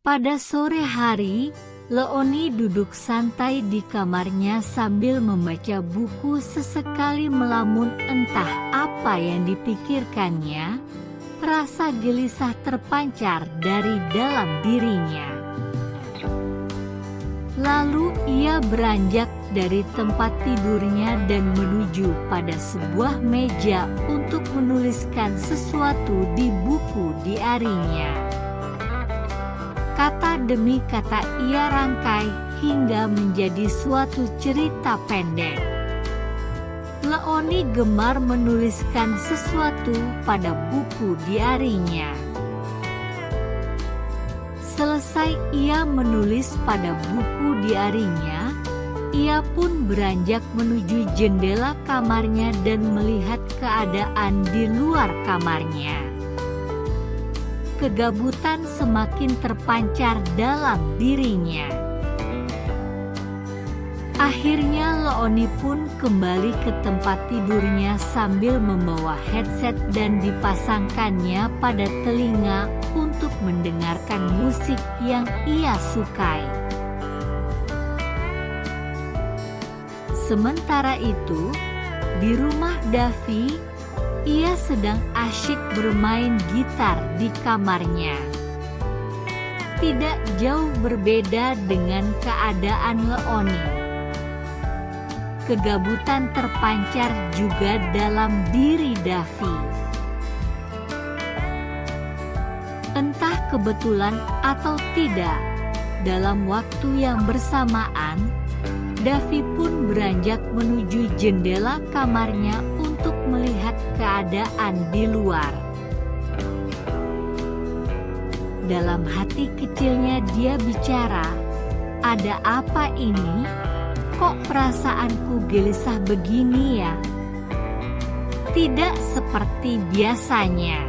Pada sore hari, Leoni duduk santai di kamarnya sambil membaca buku, sesekali melamun entah apa yang dipikirkannya. Rasa gelisah terpancar dari dalam dirinya. Lalu ia beranjak dari tempat tidurnya dan menuju pada sebuah meja untuk menuliskan sesuatu di buku diarinya. Kata demi kata ia rangkai hingga menjadi suatu cerita pendek. Leoni gemar menuliskan sesuatu pada buku diarinya. Selesai ia menulis pada buku diarinya, ia pun beranjak menuju jendela kamarnya dan melihat keadaan di luar kamarnya. Kegabutan semakin terpancar dalam dirinya. Akhirnya Leoni pun kembali ke tempat tidurnya sambil membawa headset dan dipasangkannya pada telinga untuk mendengarkan musik yang ia sukai. Sementara itu, di rumah Davi, ia sedang asyik bermain gitar di kamarnya. Tidak jauh berbeda dengan keadaan Leoni. Kegabutan terpancar juga dalam diri Davi. Entah kebetulan atau tidak, dalam waktu yang bersamaan, Davi pun beranjak menuju jendela kamarnya untuk melihat keadaan di luar. Dalam hati kecilnya dia bicara, "Ada apa ini? Kok perasaanku gelisah begini ya? Tidak seperti biasanya."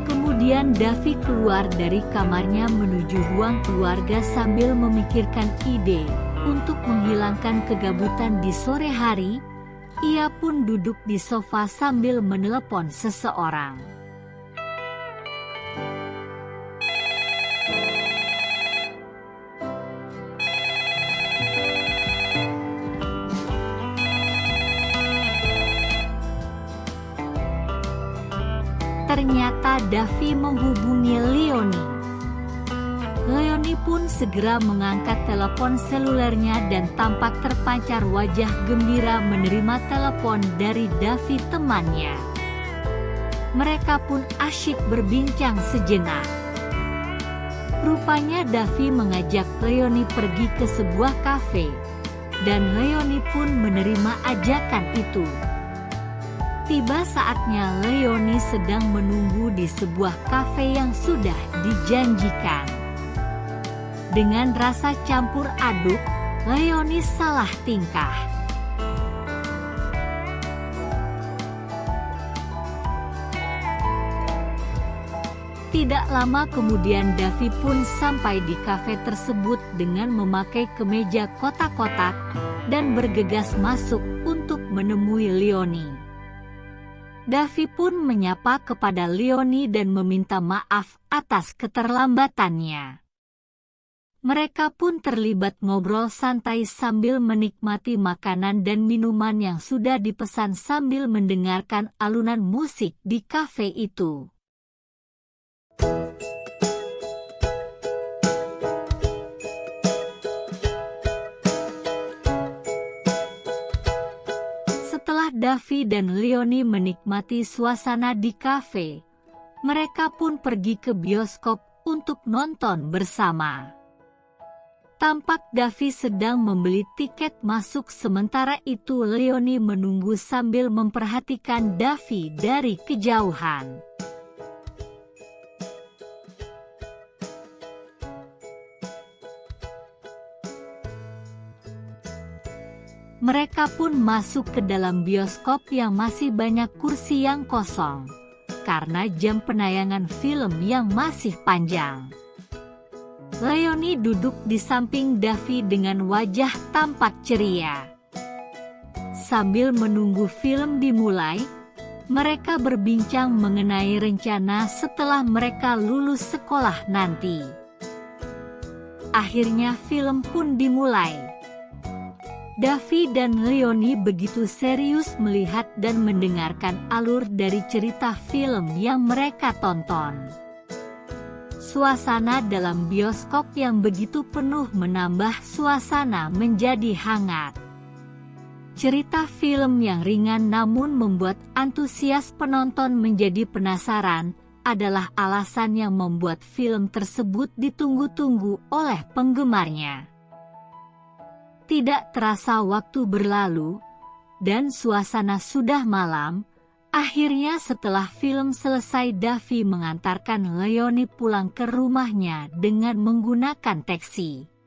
Kemudian Davi keluar dari kamarnya menuju ruang keluarga sambil memikirkan ide. Untuk menghilangkan kegabutan di sore hari, ia pun duduk di sofa sambil menelepon seseorang. Ternyata Davi menghubungi Leoni. Leoni pun segera mengangkat telepon selulernya dan tampak terpancar wajah gembira menerima telepon dari Davi temannya. Mereka pun asyik berbincang sejenak. Rupanya Davi mengajak Leoni pergi ke sebuah kafe, dan Leoni pun menerima ajakan itu. Tiba saatnya Leoni sedang menunggu di sebuah kafe yang sudah dijanjikan. Dengan rasa campur aduk, Leoni salah tingkah. Tidak lama kemudian Davi pun sampai di kafe tersebut dengan memakai kemeja kotak-kotak dan bergegas masuk untuk menemui Leoni. Davi pun menyapa kepada Leoni dan meminta maaf atas keterlambatannya. Mereka pun terlibat ngobrol santai sambil menikmati makanan dan minuman yang sudah dipesan sambil mendengarkan alunan musik di kafe itu. Setelah Davi dan Leoni menikmati suasana di kafe, mereka pun pergi ke bioskop untuk nonton bersama. Tampak Davi sedang membeli tiket masuk, sementara itu Leoni menunggu sambil memperhatikan Davi dari kejauhan. Mereka pun masuk ke dalam bioskop yang masih banyak kursi yang kosong, karena jam penayangan film yang masih panjang. Leoni duduk di samping Davi dengan wajah tampak ceria. Sambil menunggu film dimulai, mereka berbincang mengenai rencana setelah mereka lulus sekolah nanti. Akhirnya film pun dimulai. Davi dan Leonie begitu serius melihat dan mendengarkan alur dari cerita film yang mereka tonton. Suasana dalam bioskop yang begitu penuh menambah suasana menjadi hangat. Cerita film yang ringan namun membuat antusias penonton menjadi penasaran adalah alasan yang membuat film tersebut ditunggu-tunggu oleh penggemarnya. Tidak terasa waktu berlalu, dan suasana sudah malam. Akhirnya setelah film selesai, Davi mengantarkan Leonie pulang ke rumahnya dengan menggunakan taksi.